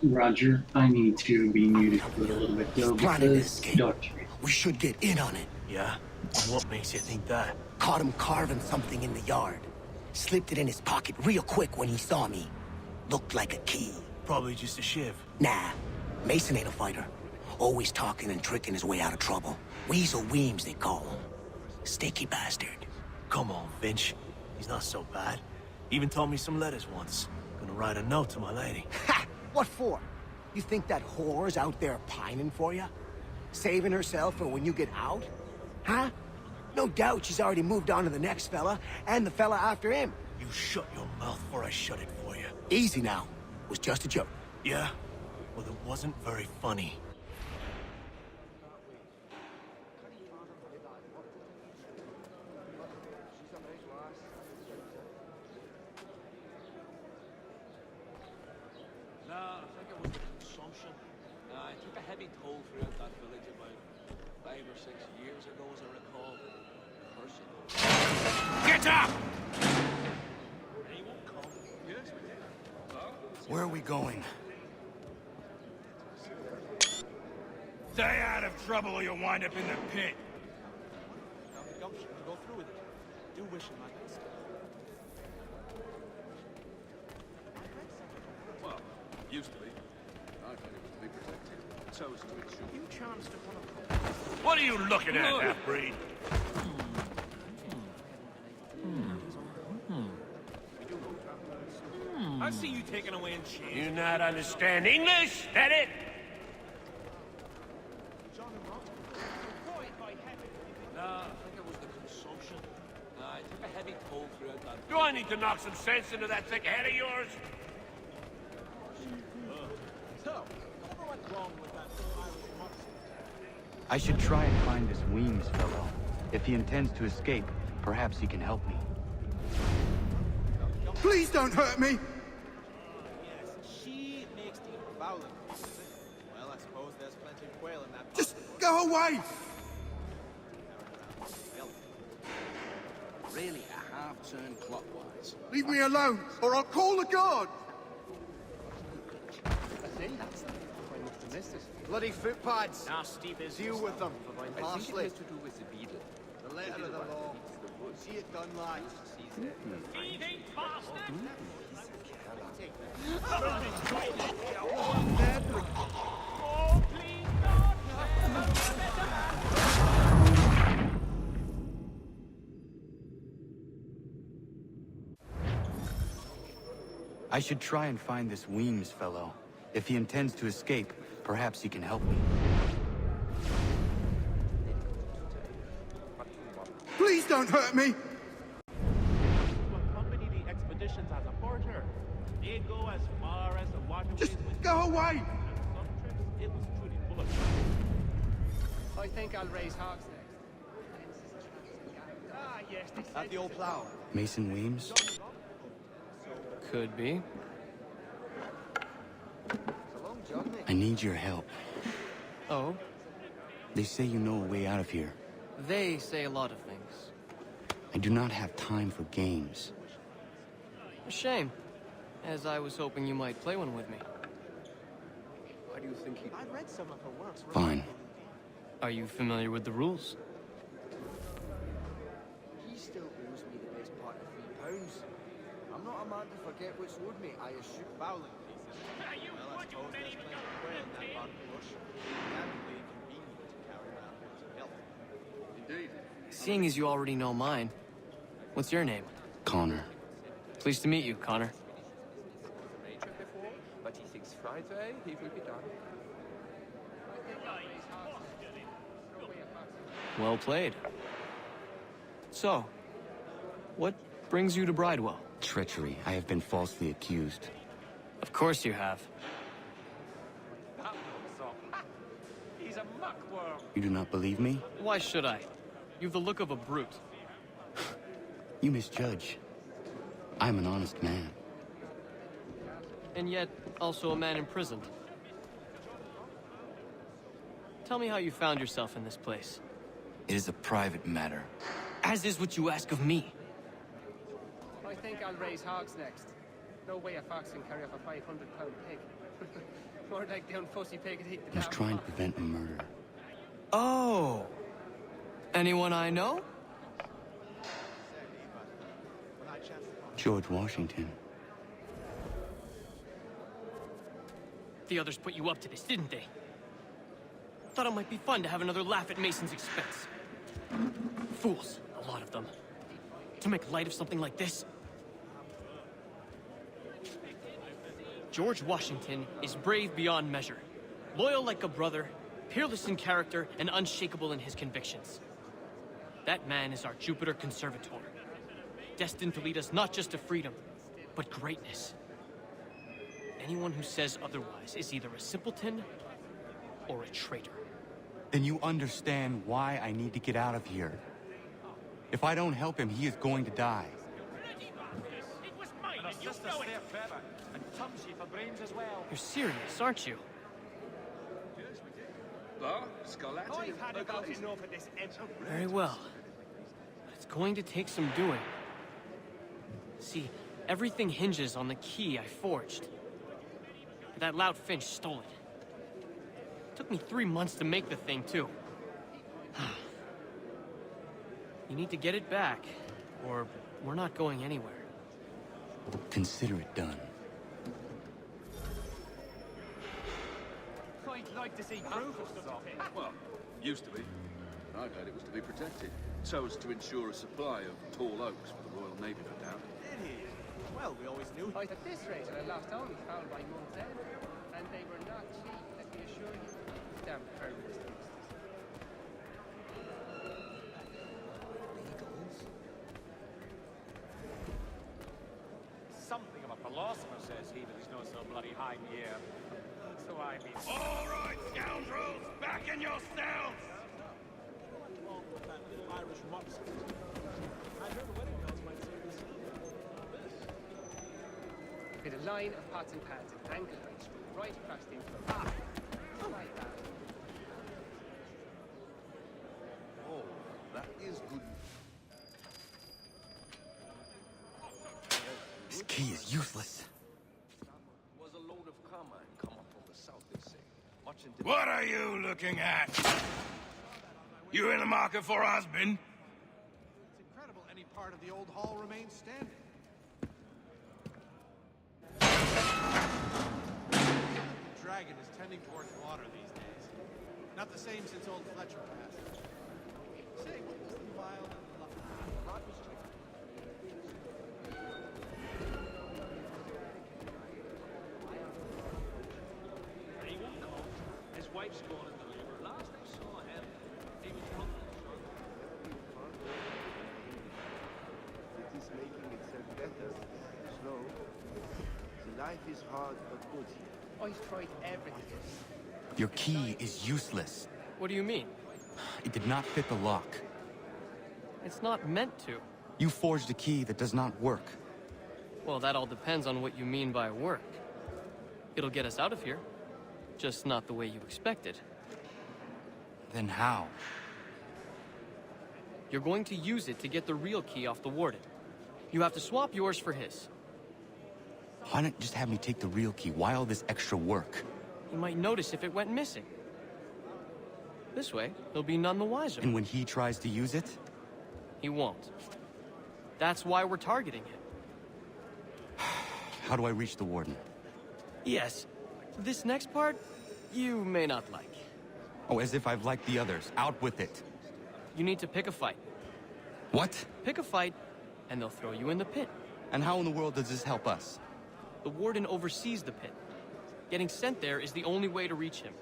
Roger, I need to be muted for a little bit He's though planning to because escape. Dodge. We should get in on it. Yeah? What makes you think that? Caught him carving something in the yard. Slipped it in his pocket real quick when he saw me. Looked like a key. Probably just a shiv. Nah, Mason ain't a fighter. Always talking and tricking his way out of trouble. Weasel Weems, they call him. Sticky bastard. Come on, Finch. He's not so bad. Even told me some letters once. Gonna write a note to my lady. Ha! What for? You think that whore's out there pining for you? Saving herself for when you get out? Huh? No doubt she's already moved on to the next fella, and the fella after him. You shut your mouth or I shut it for you. Easy now. Was just a joke. Yeah? Well, it wasn't very funny. Nah, I think it was the consumption. I took a heavy toll throughout that village about 5 or 6 years ago, as I recall. Personally. Get up! He won't come. Yes, we did. Where are we going? Stay out of trouble or you'll wind up in the pit. Have the gumption to go through with it. Do wish him my best. Well, used to be. I thought it was to be protected. So as to ensure you chanced upon a... What are you looking at, half-breed? I see you taking away in chains. You not understand English? That it? Nah, I think it was the consumption. I took a heavy toll throughout that... Do I need to knock some sense into that thick head of yours? So, what went wrong with that Irish moxie? I should try and find this Weems fellow. If he intends to escape, perhaps he can help me. Please don't hurt me! Yes, she makes the fouling. Well, I suppose there's plenty of quail in that... Just go away! Really a half-turn clockwise. Leave me alone, or I'll call the guard! Bloody footpads! Now, steep is Deal with them. I think it Harshly. has to do with the beetle. The letter of the law. See it done right. I should try and find this Weems fellow. If he intends to escape, perhaps he can help me. Please don't hurt me! To accompany the expeditions as a porter. They go as far as the waterways. Just go away! And some trips, it was truly full of. I think I'll raise hogs next. Ah, yes, they At the old plough. Mason Weems? Could be. It's a long journey. I need your help. Oh, They say you know a way out of here. they say a lot of things. I do not have time for games. A shame, as I was hoping you might play one with me. Why do you think he... I read some of her works. Fine. Are you familiar with the rules? He still owes me the best part of £3. I'm not a man to forget what's owed me, I assume. Fouling pieces. Well, I suppose there's plenty of quail in that part of the bush. Candidly inconvenient to carry around once of health. Indeed. Seeing as you already know mine, what's your name? Connor. Pleased to meet you, Connor. Major before, but he thinks Friday he will be done. Well played. So, what brings you to Bridewell? Treachery. I have been falsely accused. Of course you have. That looks so. He's a muckworm. You do not believe me? Why should I? You've the look of a brute. You misjudge. I'm an honest man. And yet, also a man imprisoned. Tell me how you found yourself in this place. It is a private matter. As is what you ask of me. I think I'll raise hogs next. No way a fox can carry off a 500-pound pig. More like the unfussy pig that ate the He was trying to prevent a murder. Oh! Anyone I know? George Washington. The others put you up to this, didn't they? Thought it might be fun to have another laugh at Mason's expense. Fools, a lot of them. To make light of something like this. George Washington is brave beyond measure. Loyal like a brother, peerless in character, and unshakable in his convictions. That man is our Jupiter Conservator. Destined to lead us not just to freedom, but greatness. Anyone who says otherwise is either a simpleton or a traitor. Then you understand why I need to get out of here. If I don't help him, he is going to die. It was mine, and you know it. And Tumsy for brains as well. You're serious, aren't you? I've had about enough of this empty. Very well. It's going to take some doing. See, everything hinges on the key I forged. That loud Finch stole it. Took me 3 months to make the thing, too. You need to get it back, or we're not going anywhere. Consider it done. I'd like to see proof of something. Well, used to be. I've heard it was to be protected, so as to ensure a supply of tall oaks for the Royal Navy, no doubt. Did he? Well, we always knew. At this rate, I lost only found by month's end, and they were not cheap, let me assure you. Damn perverts. Something of a philosopher says he, but he's not so bloody high in the air. So I mean... All right, scoundrels, back in your cells! With a line of pots and pans and angle heights right across the inflow. Like that. Oh, that is good. This key is useless. Was a load of carmine come up from the south, they say. Much into What are you looking at? You in the market for a husband? It's incredible any part of the old hall remains standing. The dragon is tending towards water these days. Not the same since old Fletcher passed. Say, what was the wild He won't come. His wife's gone into labor. Last I saw him, he was drunk. It is making itself better. Slow. The life is hard but good here. I've tried everything. Your key is useless. What do you mean? It did not fit the lock. It's not meant to. You forged a key that does not work. Well, that all depends on what you mean by work. It'll get us out of here. Just not the way you expected. Then how? You're going to use it to get the real key off the warden. You have to swap yours for his. Why not just have me take the real key? Why all this extra work? You might notice if it went missing. This way, he'll be none the wiser. And when he tries to use it? He won't. That's why we're targeting him. How do I reach the warden? Yes. This next part, you may not like. Oh, as if I've liked the others. Out with it. You need to pick a fight. What? Pick a fight, and they'll throw you in the pit. And how in the world does this help us? The warden oversees the pit. Getting sent there is the only way to reach him.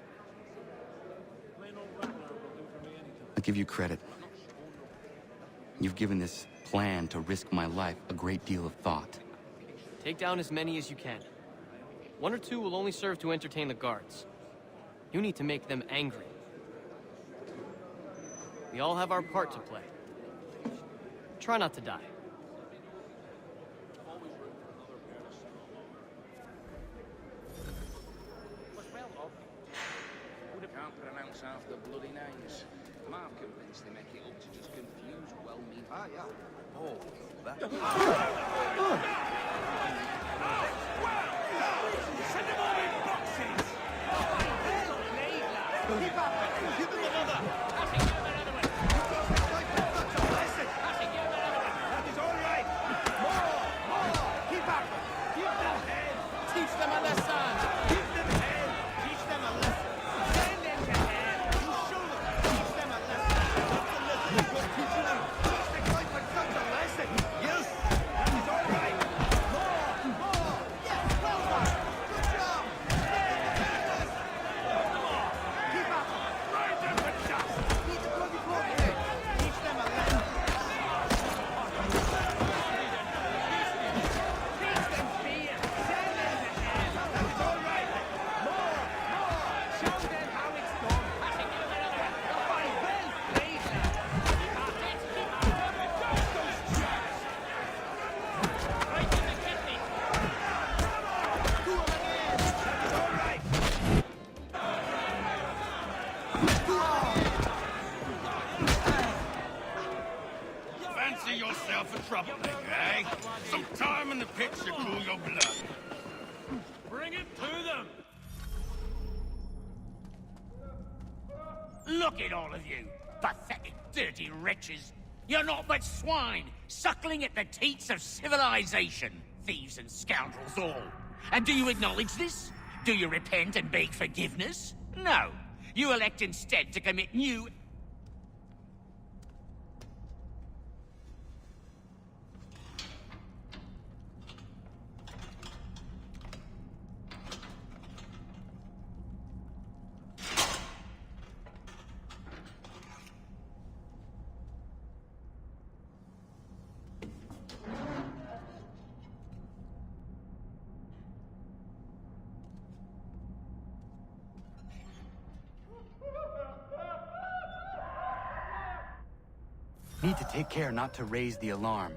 I'll give you credit. You've given this plan to risk my life a great deal of thought. Take down as many as you can. 1 or 2 will only serve to entertain the guards. You need to make them angry. We all have our part to play. Try not to die. Can't pronounce half the bloody names. I'm convinced they make it up to just confuse well-meaning. Ah, yeah. Oh, that... trouble, eh? Some time in the pits to cool your blood. Bring it to them! Look at all of you, pathetic, dirty wretches. You're not but swine, suckling at the teats of civilization. Thieves and scoundrels all. And do you acknowledge this? Do you repent and beg forgiveness? No. You elect instead to commit new... Need to take care not to raise the alarm.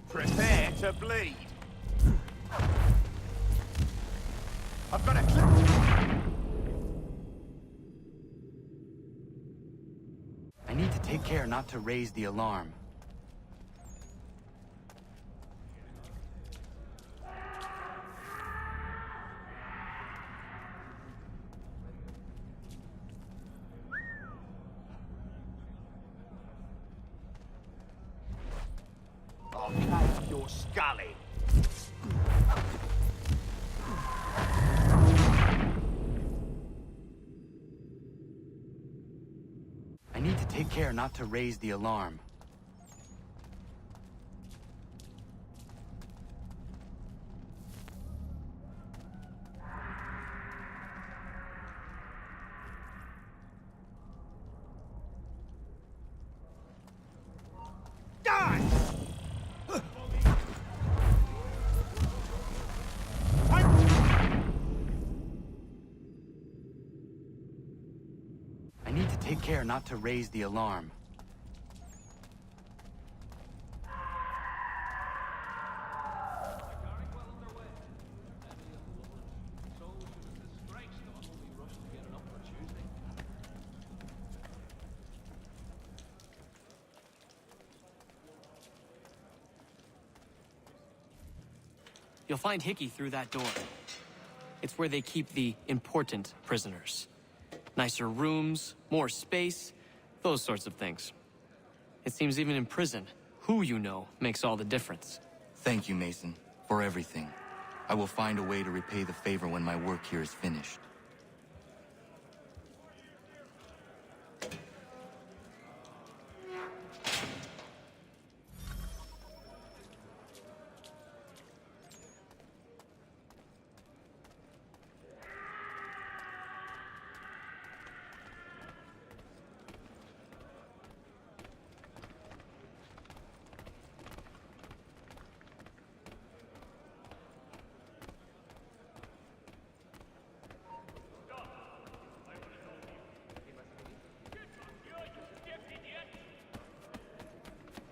Prepare to bleed. I've got a clip. I need to take care not to raise the alarm. I'll cut your scully. I need to take care not to raise the alarm. I need to take care not to raise the alarm. You'll find Hickey through that door. It's where they keep the important prisoners. Nicer rooms, more space, those sorts of things. It seems even in prison, who you know makes all the difference. Thank you, Mason, for everything. I will find a way to repay the favor when my work here is finished.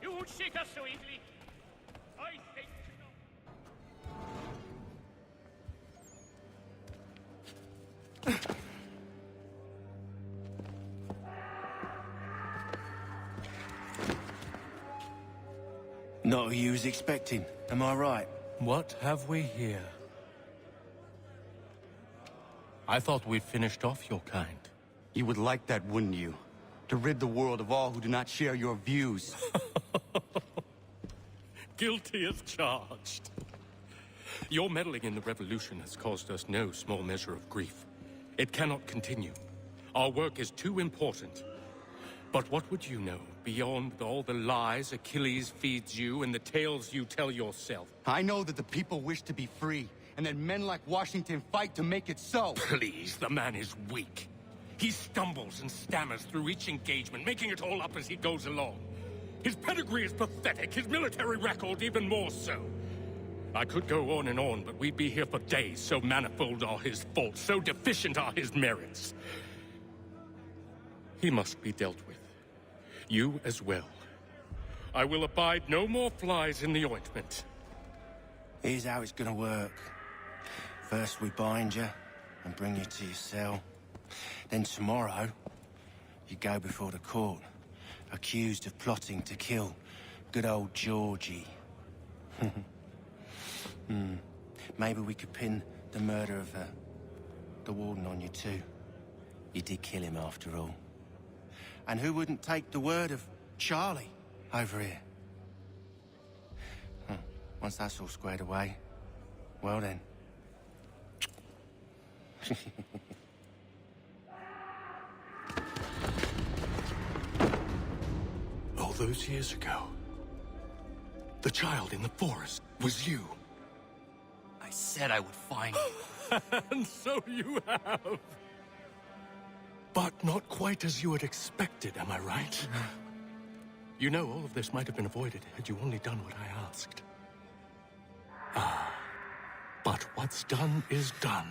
You won't shake us so easily. I think Not who you was expecting, am I right? What have we here? I thought we finished off your kind. You would like that, wouldn't you? To rid the world of all who do not share your views. Guilty as charged. Your meddling in the revolution has caused us no small measure of grief. It cannot continue. Our work is too important. But what would you know beyond all the lies Achilles feeds you and the tales you tell yourself? I know that the people wish to be free, and that men like Washington fight to make it so. Please, the man is weak. He stumbles and stammers through each engagement, making it all up as he goes along. His pedigree is pathetic, his military record even more so. I could go on and on, but we'd be here for days, so manifold are his faults, so deficient are his merits. He must be dealt with. You as well. I will abide no more flies in the ointment. Here's how it's gonna work. First we bind you and bring you to your cell. Then tomorrow, you go before the court, accused of plotting to kill good old Georgie. Maybe we could pin the murder of the warden on you too. You did kill him after all. And who wouldn't take the word of Charlie over here? Once that's all squared away, well then. All those years ago, the child in the forest was you. I said I would find you. And so you have. But not quite as you had expected, am I right? You know, all of this might have been avoided had you only done what I asked. But what's done is done.